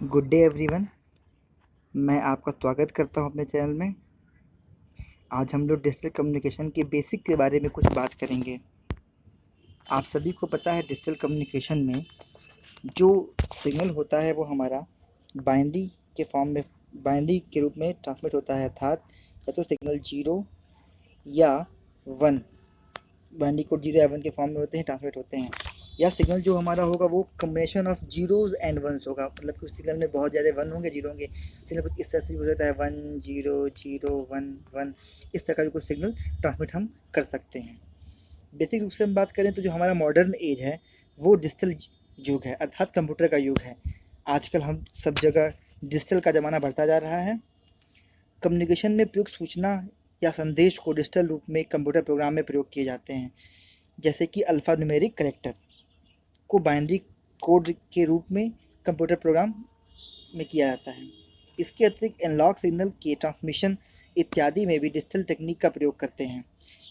Good day everyone. मैं आपका स्वागत करता हूं अपने चैनल में। आज हम लोग डिजिटल कम्युनिकेशन के बेसिक के बारे में कुछ बात करेंगे। आप सभी को पता है डिजिटल कम्युनिकेशन में जो सिग्नल होता है वो हमारा बाइनरी के फॉर्म में बाइनरी के रूप में ट्रांसमिट होता है, अर्थात या तो सिग्नल 0 या 1, बाइनरी कोड 0 या 1 के फॉर्म में होते हैं, ट्रांसमिट होते हैं। या सिग्नल जो हमारा होगा वो combination of zeros and ones होगा, मतलब कुछ सिग्नल में बहुत ज़्यादा 1 होंगे, 0 होंगे। सिग्नल कुछ इस तरह से हो जाता है 1 0 0 1 1, इस तरह का कुछ सिग्नल ट्रांसमिट हम कर सकते हैं। बेसिक रूप से हम बात करें तो जो हमारा मॉडर्न एज है वो डिजिटल युग है, अर्थात कंप्यूटर का युग है। आजकल हम सब जगह डिजिटल का ज़माना बढ़ता जा रहा है। कम्युनिकेशन में प्रयुक्त सूचना या संदेश को डिजिटल रूप में कंप्यूटर प्रोग्राम में प्रयोग किए जाते हैं, जैसे कि अल्फ़ा न्यूमेरिक कैरेक्टर को बाइनरी कोड के रूप में कंप्यूटर प्रोग्राम में किया जाता है। इसके अतिरिक्त एनालॉग सिग्नल के ट्रांसमिशन इत्यादि में भी डिजिटल टेक्निक का प्रयोग करते हैं।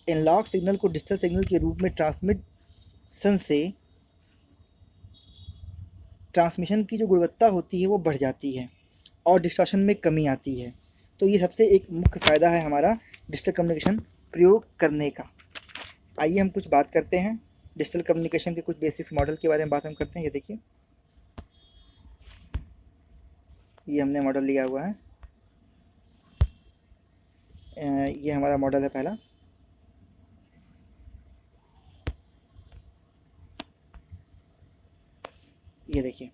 एनालॉग सिग्नल को डिजिटल सिग्नल के रूप में ट्रांसमिशन से ट्रांसमिशन की जो गुणवत्ता होती है वो बढ़ जाती है और डिस्टॉर्शन में कमी आती है। तो ये सबसे एक मुख्य फ़ायदा है हमारा डिजिटल कम्युनिकेशन प्रयोग करने का। आइए हम कुछ बात करते हैं डिजिटल कम्युनिकेशन के कुछ बेसिक्स मॉडल के बारे में बात हम करते हैं। ये देखिए, ये हमने मॉडल लिया हुआ है। ये हमारा मॉडल है पहला। ये देखिए,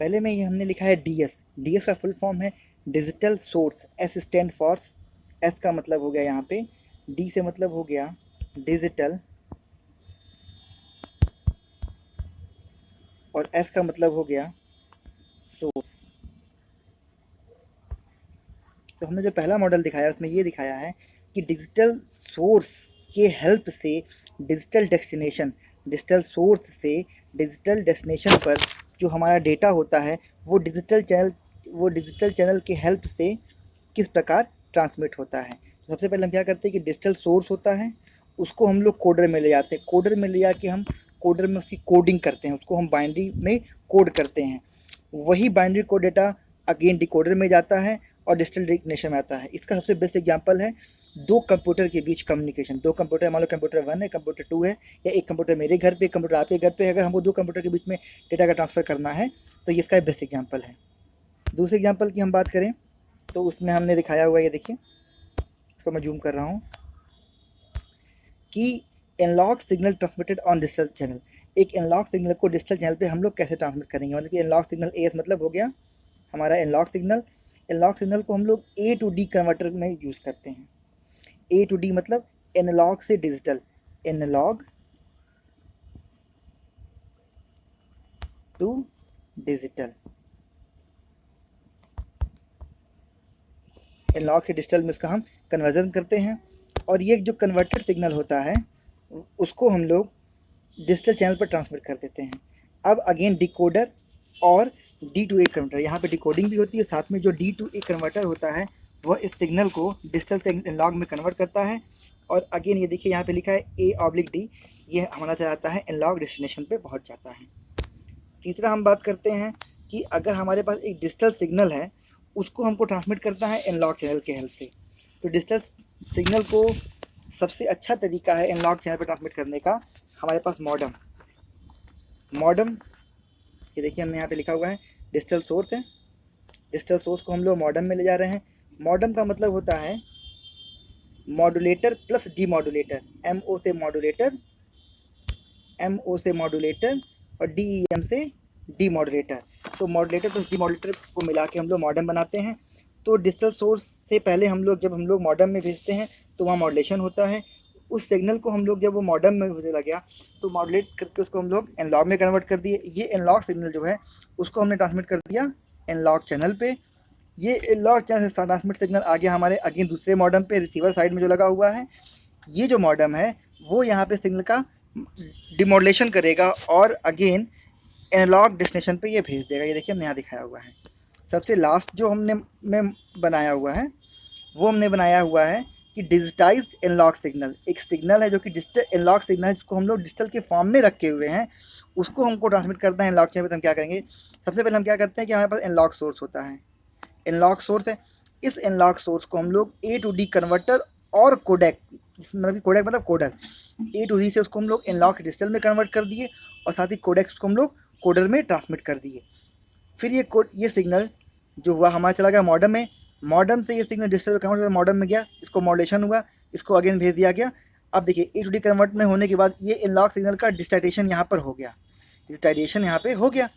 पहले में ये हमने लिखा है डीएस। डीएस का फुल फॉर्म है digital source. S stand for, S का मतलब हो गया यहाँ पे, डी से मतलब हो गया डिजिटल, और एस का मतलब हो गया सोर्स। तो हमने जो पहला मॉडल दिखाया उसमें ये दिखाया है कि डिजिटल सोर्स के हेल्प से डिजिटल सोर्स से डिजिटल डेस्टिनेशन पर जो हमारा डेटा होता है वो डिजिटल चैनल के हेल्प से किस प्रकार ट्रांसमिट होता है। तो सबसे पहले हम क्या करते हैं कि डिजिटल सोर्स होता है, उसको हम लोग कोडर में ले जाते हैं। कोडर में ले जाके हम कोडर में उसकी कोडिंग करते हैं, उसको हम बाइनरी में कोड करते हैं। वही binary code data again decoder में जाता है और डिजिटल डेस्टिनेशन में आता है। इसका सबसे बेस्ट एग्जांपल है दो कंप्यूटर के बीच कम्युनिकेशन। दो कंप्यूटर, मान लो कंप्यूटर 1 है, कंप्यूटर 2 है, या एक कंप्यूटर मेरे घर पे, कंप्यूटर आपके घर पे है। अगर हमको दो कंप्यूटर के बीच में डेटा का ट्रांसफ़र करना है तो ये इसका बेस्ट एग्जांपल है। दूसरे एग्जांपल की हम बात करें तो उसमें हमने दिखाया हुआ, ये देखिए, इसको मैं जूम कर रहा हूँ, कि analog signal transmitted on digital channel. एक एनालॉग सिग्नल को डिजिटल चैनल पे हम लोग कैसे ट्रांसमिट करेंगे, मतलब कि एनालॉग सिग्नल एस मतलब हो गया हमारा एनालॉग सिग्नल। एनालॉग सिग्नल को हम लोग ए टू डी कन्वर्टर में यूज़ करते हैं। ए टू डी मतलब एनालॉग से digital, analog to digital, analog से डिजिटल में उसका हम कन्वर्जन करते हैं। और ये जो कन्वर्टेड सिग्नल होता है उसको हम लोग डिजिटल चैनल पर ट्रांसमिट कर देते हैं। अब अगेन डिकोडर और डी टू ए कन्वर्टर, यहाँ पे डिकोडिंग भी होती है, साथ में जो डी टू ए कन्वर्टर होता है वह इस सिग्नल को डिजिटल से एनालॉग में कन्वर्ट करता है। और अगेन ये देखिए, यहाँ पे लिखा है A/D, ये हमारा चलाता है एनालॉग डेस्टिनेशन पे पहुँच जाता है। तीसरा हम बात करते हैं कि अगर हमारे पास एक डिजिटल सिग्नल है उसको हमको ट्रांसमिट करना है एनालॉग चैनल के हेल्प से। तो डिजिटल सिग्नल को सबसे अच्छा तरीका है एनालॉग चैनल पर ट्रांसमिट करने का हमारे पास मॉडम। ये देखिए, हमने यहाँ पे लिखा हुआ है डिजिटल सोर्स है। डिजिटल सोर्स को हम लोग मॉडम में ले जा रहे हैं। मॉडम का मतलब होता है modulator plus demodulator. M O से मॉड्यूलेटर और DEM से डीमॉड्यूलेटर। तो मॉड्यूलेटर प्लस डीमॉड्यूलेटर को मिला के हम लोग मॉडम बनाते हैं। तो डिजिटल सोर्स से पहले जब हम लोग मॉडम में भेजते हैं तो वहाँ मॉड्यूलेशन होता है। उस सिग्नल को हम लोग जब वो मॉडम में चला गया तो मॉड्यूलेट करके उसको हम लोग एनालॉग में कन्वर्ट कर दिए। ये एनालॉग सिग्नल जो है उसको हमने ट्रांसमिट कर दिया एनालॉग चैनल पे। ये एनालॉग चैनल से ट्रांसमिट सिग्नल आ गया हमारे अगेन दूसरे मॉडम पे, रिसीवर साइड में जो लगा हुआ है। ये जो मॉडम है वो यहाँ पे सिग्नल का डिमॉड्यूलेशन करेगा और अगेन एनालॉग डेस्टिनेशन पे ये भेज देगा। ये देखिए, हमने यहाँ दिखाया हुआ है। सबसे लास्ट जो हमने में बनाया हुआ है वो हमने बनाया हुआ है कि डिजिटाइज्ड एनालॉग सिग्नल। एक सिग्नल है जो कि डिजिटल एनालॉग सिग्नल है जिसको हम लोग डिजिटल के फॉर्म में रखे हुए हैं, उसको हमको ट्रांसमिट करना है एनालॉग चैनल पे। तो हम क्या करेंगे, सबसे पहले हम क्या करते हैं कि हमारे पास एनालॉग सोर्स होता है, एनालॉग सोर्स है। इस एनालॉग सोर्स को हम लोग ए टू डी कन्वर्टर और कोडेक, मतलब कि कोडेक मतलब कोडर, ए टू डी से उसको हम लोग एनालॉग डिजिटल में कन्वर्ट कर दिए और साथ ही कोडेक्स को हम लोग कोडर में ट्रांसमिट कर दिए। फिर ये सिग्नल जो हुआ हमारा चला गया मॉडम में, मॉडम से ये सिग्नल डिजिटल में कन्वर्ट मॉडम में गया, इसको मॉड्यूलेशन हुआ, इसको अगेन भेज दिया गया। अब देखिए ए टू डी कन्वर्ट में होने के बाद ये एनालॉग सिग्नल का डिजिटाइजेशन यहाँ पर हो गया, डिजिटाइजेशन यहाँ पे हो गया।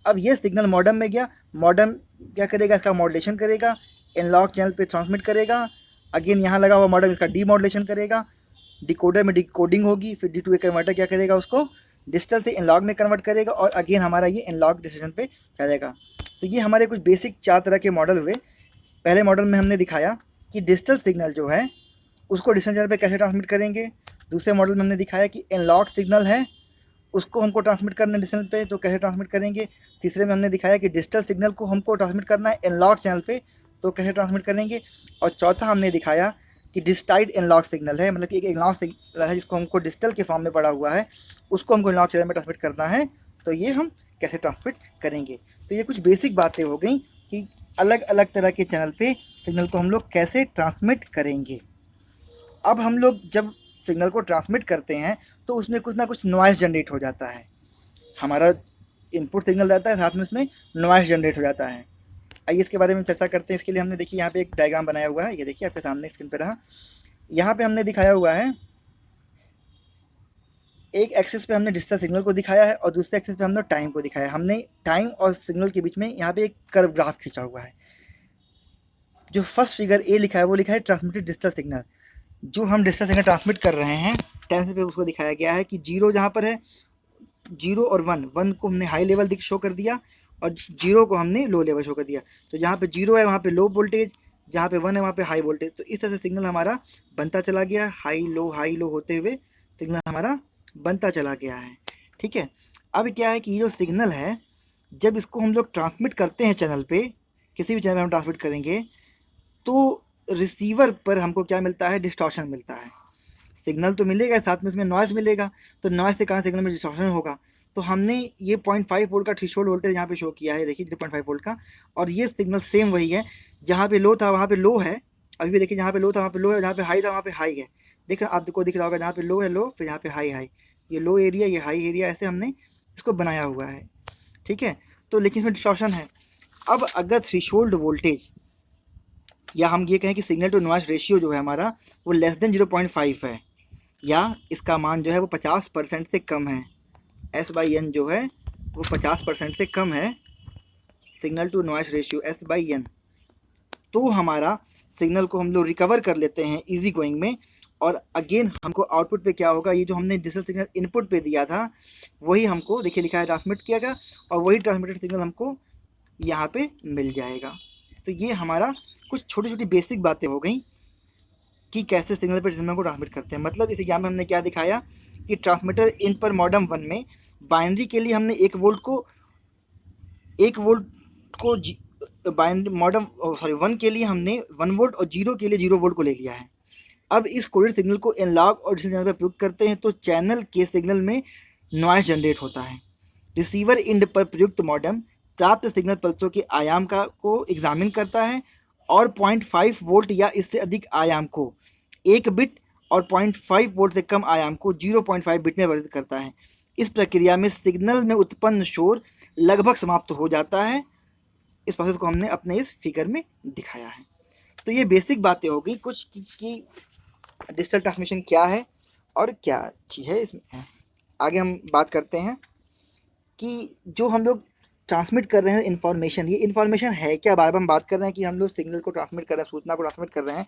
अब ये सिग्नल मॉडम में गया, मॉडम क्या करेगा, इसका मॉड्यूलेशन करेगा, एनालॉग चैनल पे ट्रांसमिट करेगा, अगेन यहाँ लगा हुआ मॉडम इसका डीमॉड्यूलेशन करेगा, डिकोडर में डिकोडिंग होगी, फिर डी टू ए कन्वर्टर क्या करेगा, उसको डिजिटल से एनालॉग में कन्वर्ट करेगा और अगेन हमारा ये एनालॉग डिसीजन पे चलेगा। तो ये हमारे कुछ बेसिक 4 तरह के मॉडल हुए। पहले मॉडल में हमने दिखाया कि डिजिटल सिग्नल जो है उसको डिजिटल चैनल पे कैसे ट्रांसमिट करेंगे। दूसरे मॉडल में हमने दिखाया कि एनालॉग सिग्नल है उसको हमको ट्रांसमिट करना है डिजिटल पे, तो कैसे ट्रांसमिट करेंगे। तीसरे में हमने दिखाया कि डिजिटल सिग्नल को हमको ट्रांसमिट करना है एनालॉग चैनल पे, तो कैसे ट्रांसमिट करेंगे। और चौथा हमने दिखाया कि डिजिटाइड एनालॉग सिग्नल है, मतलब कि एक एनालॉग सिग्नल है जिसको हमको डिजिटल के फॉर्म में पड़ा हुआ है, उसको हमको एनालॉग चैनल में ट्रांसमिट करना है, तो ये हम कैसे ट्रांसमिट करेंगे। तो ये कुछ बेसिक बातें हो गई कि अलग अलग तरह के चैनल पे सिग्नल को हम लोग कैसे ट्रांसमिट करेंगे। अब हम लोग जब सिग्नल को ट्रांसमिट करते हैं तो उसमें कुछ ना कुछ नॉइज़ जनरेट हो जाता है। हमारा इनपुट सिग्नल रहता है, साथ में उसमें नॉइज़ जनरेट हो जाता है। आइए इसके बारे में चर्चा करते हैं। इसके लिए हमने देखिए यहाँ पे एक डायग्राम बनाया हुआ है, ये देखिए आपके सामने स्क्रीन पे रहा। यहाँ पे हमने दिखाया हुआ है, एक एक्सिस पे हमने डिजिटल सिग्नल को दिखाया है और दूसरे एक्सिस पे हमने टाइम को दिखाया है। हमने टाइम और सिग्नल के बीच में यहाँ पे एक कर्व ग्राफ खींचा हुआ है। जो फर्स्ट फिगर ए लिखा है वो लिखा है ट्रांसमिटेड डिजिटल सिग्नल। जो हम डिजिटल सिग्नल ट्रांसमिट कर रहे हैं टेंस पे उसको दिखाया गया है कि जीरो जहाँ पर है, जीरो और वन को हमने हाई लेवल दिख शो कर दिया और जीरो को हमने लो लेवल शो कर दिया। तो जहाँ पे जीरो है वहाँ पे लो वोल्टेज, जहाँ पे वन है वहाँ पे हाई वोल्टेज। तो इस तरह से सिग्नल हमारा बनता चला गया, हाई लो होते हुए सिग्नल हमारा बनता चला गया है। ठीक है, अब क्या है कि ये जो सिग्नल है जब इसको हम लोग ट्रांसमिट करते हैं चैनल पे, किसी भी चैनल में हम ट्रांसमिट करेंगे तो रिसीवर पर हमको क्या मिलता है, डिस्टॉर्शन मिलता है। सिग्नल तो मिलेगा, साथ में उसमें नॉइज़ मिलेगा, तो नॉइज़ से कहाँ सिग्नल में डिस्टॉर्शन होगा। तो हमने ये 0.5 वोल्ट का थ्रेशोल्ड वोल्टेज यहाँ पे शो किया है, देखिए 0.5 वोल्ट का, और ये सिग्नल सेम वही है। जहाँ पे लो था वहाँ पे लो है, अभी भी देखिए जहाँ पे लो था वहाँ पे लो है, जहाँ पे हाई था वहाँ पे हाई है। देख आपको दिख रहा होगा, जहाँ पे लो है लो, फिर यहाँ पे हाई हाई, ये लो एरिया ये हाई एरिया, ऐसे हमने इसको बनाया हुआ है। ठीक है, तो लेकिन इसमें डिस्टॉर्शन है। अब अगर थ्रेशोल्ड वोल्टेज या हम ये कहें कि सिग्नल टू नॉइज़ रेशियो जो है हमारा वो लेस देन 0.5 है, या इसका मान जो है वो 50% से कम है, S/N जो है वो 50% से कम है, signal to noise ratio S/N, तो हमारा सिग्नल को हम लोग रिकवर कर लेते हैं इजी गोइंग में। और अगेन हमको आउटपुट पे क्या होगा, ये जो हमने डिजिटल सिग्नल इनपुट पे दिया था वही हमको देखिए लिखा है ट्रांसमिट किया गया, और वही ट्रांसमिटेड सिग्नल हमको यहाँ पे मिल जाएगा। तो ये हमारा कुछ छोटी छोटी बेसिक बातें हो गई कि कैसे सिग्नल पर सिग्नल को ट्रांसमिट करते हैं। मतलब इस एग्जाम में हमने क्या दिखाया कि ट्रांसमीटर इन पर मॉडम 1 में बाइनरी के लिए हमने 1 वोल्ट को बाइनरी मॉडम 1 के लिए हमने 1 वोल्ट और 0 के लिए 0 वोल्ट को ले लिया है। अब इस कोडेड सिग्नल को एनालॉग और डिजिटल चैनल पर प्रयोग करते हैं तो चैनल के सिग्नल में नॉइज़ जनरेट होता है। रिसीवर एंड पर प्रयुक्त मॉडम प्राप्त सिग्नल पल्सों के आयाम को एग्जामिन करता है और 0.5 वोल्ट या इससे अधिक आयाम को 1 बिट और 0.5 वोल्ट से कम आयाम को 0.5 बिट में वर्णित करता है। इस प्रक्रिया में सिग्नल में उत्पन्न शोर लगभग समाप्त हो जाता है। इस प्रोसेस को हमने अपने इस फिगर में दिखाया है। तो ये बेसिक बातें हो गई कुछ कि डिजिटल ट्रांसमिशन क्या है और क्या चीज़ है इसमें। आगे हम बात करते हैं कि जो हम लोग ट्रांसमिट कर रहे हैं इन्फॉर्मेशन, ये इन्फॉर्मेशन है क्या। बार बार हम बात कर रहे हैं कि हम लोग सिग्नल को ट्रांसमिट कर रहे हैं, सूचना को ट्रांसमिट कर रहे हैं,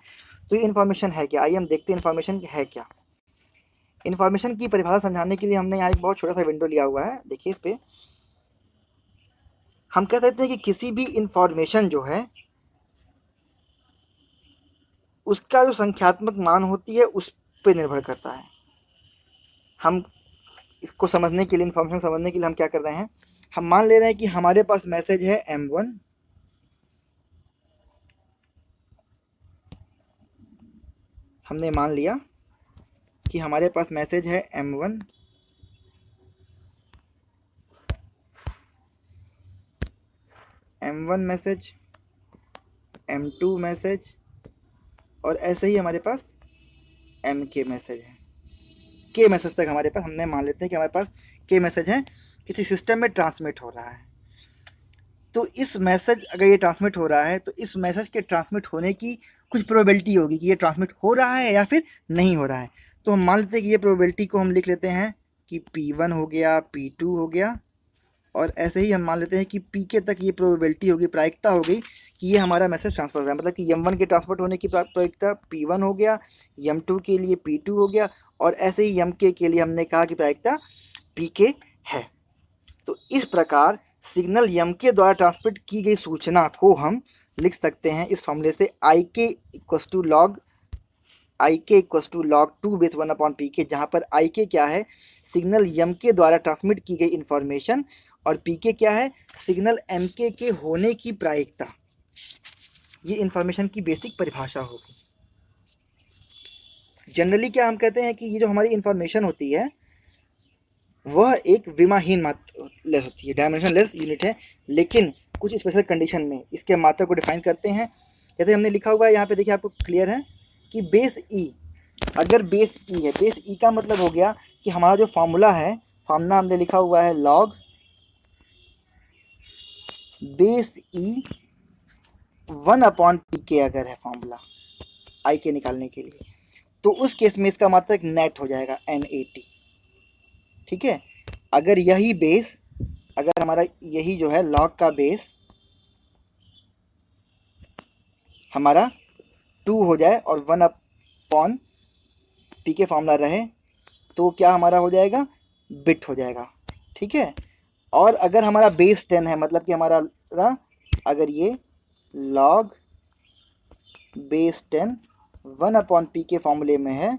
तो ये इन्फॉर्मेशन है क्या। आइए हम देखते हैं इन्फॉर्मेशन है क्या। इन्फॉर्मेशन की परिभाषा समझाने के लिए हमने यहाँ एक बहुत छोटा सा विंडो लिया हुआ है, देखिए इस पर हम कह सकते हैं कि किसी भी इन्फॉर्मेशन जो है उसका जो संख्यात्मक मान होती है उस पर निर्भर करता है। हम इसको समझने के लिए, इन्फॉर्मेशन समझने के लिए हम क्या कर रहे हैं, हम मान ले रहे हैं कि हमारे पास मैसेज है M1, हमने मान लिया कि हमारे पास मैसेज है M1 M1 message, M2 message, और ऐसे ही हमारे पास MK मैसेज है। के मैसेज तक हमारे पास, हमने मान लेते हैं कि हमारे पास के मैसेज है, किसी सिस्टम में ट्रांसमिट हो रहा है। तो इस मैसेज अगर ये ट्रांसमिट हो रहा है तो इस मैसेज के ट्रांसमिट होने की कुछ प्रोबेबिलिटी होगी कि ये ट्रांसमिट हो रहा है या फिर नहीं हो रहा है। तो हम मान लेते हैं कि ये प्रोबेबिलिटी को हम लिख लेते हैं कि P1 हो गया, P2 हो गया, और ऐसे ही हम मान लेते हैं कि Pk तक ये प्रोबेबिलिटी होगी, प्रायिकता हो गई कि ये हमारा मैसेज ट्रांसफर हो रहा है। मतलब कि M1 के ट्रांसमिट होने की प्रायिकता P1 हो गया, M2 के लिए P2 हो गया, और ऐसे ही Mk के लिए हमने कहा कि प्रायिकता Pk है। तो इस प्रकार सिग्नल Mk द्वारा ट्रांसमिट की गई सूचना को हम लिख सकते हैं इस फॉर्मूले से, Ik equals to log 2 base 1/pk, जहाँ पर Ik क्या है, सिग्नल Mk द्वारा ट्रांसमिट की गई इंफॉर्मेशन, और Pk क्या है, सिग्नल Mk के होने की प्रायिकता। ये इंफॉर्मेशन की बेसिक परिभाषा होगी। जनरली क्या हम कहते हैं कि ये जो हमारी इंफॉर्मेशन होती है वह एक विमाहीन लेस होती है, डायमेंशन लेस यूनिट है, लेकिन कुछ स्पेशल कंडीशन में इसके मात्रा को डिफाइन करते हैं। जैसे हमने लिखा हुआ है यहाँ पे, देखिए आपको क्लियर है कि बेस ई, अगर बेस ई है, बेस ई का मतलब हो गया कि हमारा जो फॉर्मूला है, फॉर्मूला हमने लिखा हुआ है लॉग बेस ई 1/pk अगर है फॉर्मूला आई के निकालने के लिए, तो उस केस में इसका मात्रक नेट हो जाएगा NAT। ठीक है, अगर यही बेस, अगर हमारा यही जो है लॉग का बेस हमारा 2 हो जाए और 1/pk फॉर्मूला रहे, तो क्या हमारा हो जाएगा, बिट हो जाएगा। ठीक है, और अगर हमारा बेस 10 है, मतलब कि हमारा अगर ये लॉग बेस 10 1/pk फॉर्मूले में है,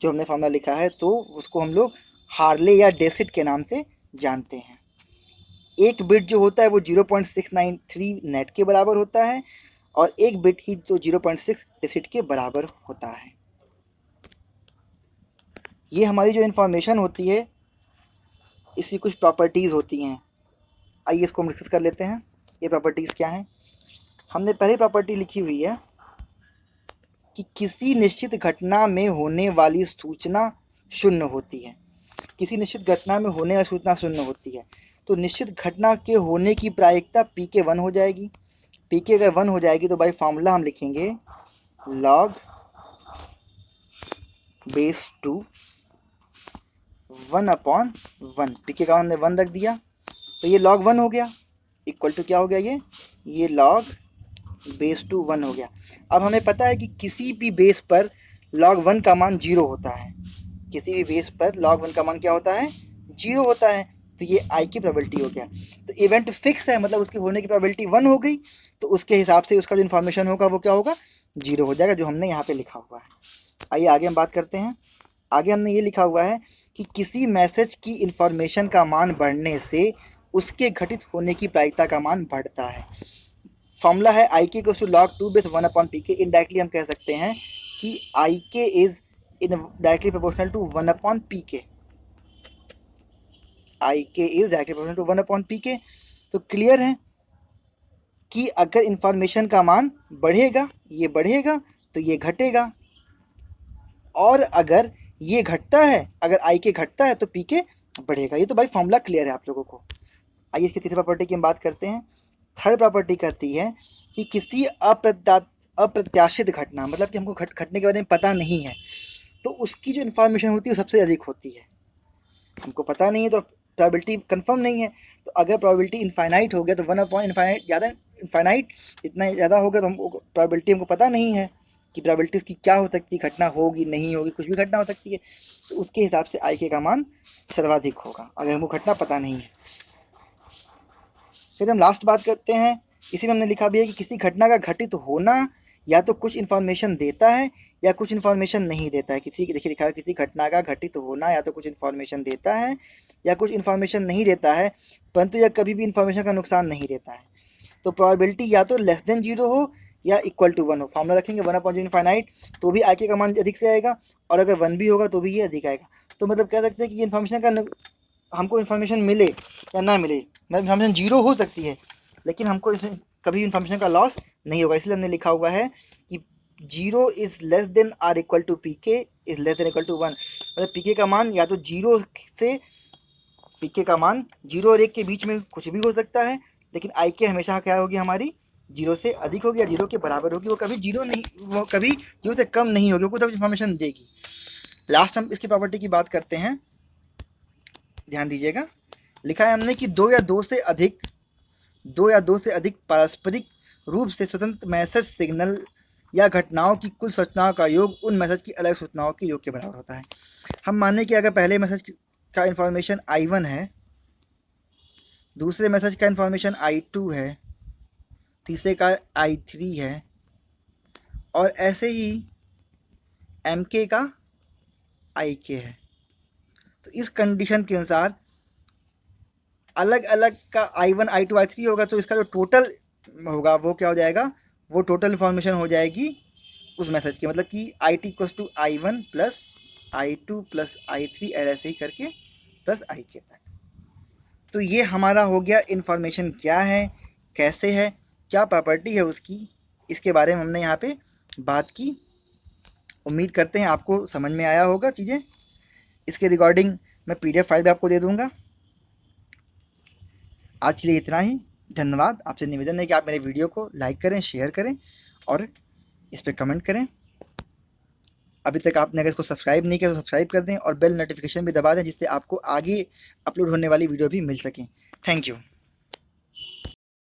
जो हमने फॉर्मूला लिखा है, तो उसको हम लोग हार्ले या डेसिट के नाम से जानते हैं। एक बिट जो होता है वो 0.693 नेट के बराबर होता है, और एक बिट ही तो 0.6 डेसिट के बराबर होता है। ये हमारी जो इंफॉर्मेशन होती है इसकी कुछ प्रॉपर्टीज़ होती हैं, आइए इसको हम डिस्कस कर लेते हैं। ये प्रॉपर्टीज़ क्या हैं, हमने पहली प्रॉपर्टी लिखी हुई है कि किसी निश्चित घटना में होने वाली सूचना शून्य होती है। किसी निश्चित घटना में होने वाली सूचना शून्य होती है, तो निश्चित घटना के होने की प्रायिकता Pk 1 हो जाएगी। Pk अगर 1 हो जाएगी तो भाई फॉर्मूला हम लिखेंगे log बेस 2 1/1। Pk का हमने 1 रख दिया, तो ये log 1 हो गया, इक्वल टू क्या हो गया, ये log बेस 2 1 हो गया। अब हमें पता है कि किसी भी बेस पर log 1 का मान 0 होता है, किसी भी बेस पर log 1 का मान क्या होता है, 0 होता है। तो ये आई की प्रोबेबिलिटी हो गया। तो इवेंट फिक्स है, मतलब उसके होने की प्रोबेबिलिटी 1 हो गई, तो उसके हिसाब से उसका जो इन्फॉर्मेशन होगा वो क्या होगा, 0 हो जाएगा, जो हमने यहाँ पे लिखा हुआ है। आइए आगे हम बात करते हैं। आगे हमने ये लिखा हुआ है कि किसी मैसेज की इन्फॉर्मेशन का मान बढ़ने से उसके घटित होने की प्रायिकता का मान बढ़ता है। फॉर्मूला है Ik equals to log 2 base 1/pk। Indirectly हम कह सकते हैं कि Ik is indirectly proportional to 1/pk। Ik is directly proportional to 1/pk। तो क्लियर है कि अगर इंफॉर्मेशन का मान बढ़ेगा, ये बढ़ेगा, तो ये घटेगा, और अगर ये घटता है, अगर Ik घटता है तो Pk बढ़ेगा। ये तो भाई फॉर्मूला क्लियर है आप लोगों को। आइए इसकी तीसरी प्रॉपर्टी की हम बात करते हैं। थर्ड प्रॉपर्टी कहती है कि किसी अप्रत्याशित घटना, मतलब कि हमको घटने के बारे में पता नहीं है, तो उसकी जो इन्फॉर्मेशन होती है वो सबसे अधिक होती है। हमको पता नहीं है तो प्रोबेबिलिटी कंफर्म नहीं है, तो अगर प्रोबेबिलिटी इनफाइनाइट हो गया तो 1/इनफाइनाइट ज़्यादा, इनफाइनाइट इतना ज़्यादा होगा तो हमको प्रोबेबिलिटी हमको पता नहीं है कि प्रोबेबिलिटी उसकी क्या हो सकती है, घटना होगी नहीं होगी, कुछ भी घटना हो सकती है, तो उसके हिसाब से Ik का मान सर्वाधिक होगा अगर हमको घटना पता नहीं है। फिर हम लास्ट बात करते हैं, इसी में हमने लिखा भी है कि किसी घटना का घटित होना या तो कुछ इन्फॉर्मेशन देता है या कुछ इन्फॉर्मेशन नहीं देता है। देखिए लिखा है किसी घटना का घटित होना या तो कुछ इन्फॉर्मेशन देता है या कुछ इन्फॉर्मेशन नहीं देता है, परंतु यह कभी भी इन्फॉर्मेशन का नुकसान नहीं देता है। तो प्रोबेबिलिटी या तो लेस देन 0 हो या इक्वल टू 1 हो। फॉर्मूला रखेंगे 1/इनफाइनाइट, तो भी Ik का मान अधिक से आएगा, और अगर 1 भी होगा तो भी ये अधिक आएगा। तो मतलब कह सकते हैं कि ये इन्फॉर्मेशन का हमको इन्फॉर्मेशन मिले या ना मिले, मतलब इन्फॉर्मेशन 0 हो सकती है लेकिन हमको इसमें कभी इन्फॉर्मेशन का लॉस नहीं होगा, इसलिए हमने लिखा हुआ है कि 0 is less than or equal to P K is less than equal to 1। मतलब पी के का मान या तो 0 से, पी का मान 0 और 1 के बीच में कुछ भी हो सकता है, लेकिन आई के हमेशा क्या होगी हमारी 0 से अधिक होगी या 0 के बराबर होगी। वो कभी 0 नहीं, वो कभी 0 से कम नहीं होगी, वो कुछ इन्फॉर्मेशन देगी। लास्ट हम इसकी प्रॉपर्टी की बात करते हैं, ध्यान दीजिएगा। लिखा है हमने कि दो या दो से अधिक पारस्परिक रूप से स्वतंत्र मैसेज सिग्नल या घटनाओं की कुल सूचनाओं का योग उन मैसेज की अलग सूचनाओं के योग के बराबर होता है। हम माने कि अगर पहले मैसेज का इन्फॉर्मेशन I1 है, दूसरे मैसेज का इन्फॉर्मेशन I2 है, तीसरे का I3 है, और ऐसे ही MK का IK है। तो इस कंडीशन के अनुसार अलग अलग का I1 I2 I3 होगा, तो इसका जो टोटल होगा वो क्या हो जाएगा, वो टोटल इन्फॉर्मेशन हो जाएगी उस मैसेज की। मतलब कि IT equals to I1 plus I2 plus I3 ऐसे ही करके प्लस IK तक। तो ये हमारा हो गया इन्फॉर्मेशन क्या है, कैसे है, क्या प्रॉपर्टी है उसकी, इसके बारे में हमने यहाँ पे बात की। उम्मीद करते हैं आपको समझ में आया होगा चीज़ें। इसके रिगार्डिंग मैं PDF फाइल भी आपको दे दूँगा। आज के लिए इतना ही, धन्यवाद। आपसे निवेदन है कि आप मेरे वीडियो को लाइक करें, शेयर करें और इस पर कमेंट करें। अभी तक आपने अगर इसको सब्सक्राइब नहीं किया तो सब्सक्राइब कर दें और बेल नोटिफिकेशन भी दबा दें, जिससे आपको आगे अपलोड होने वाली वीडियो भी मिल सकें। Thank you.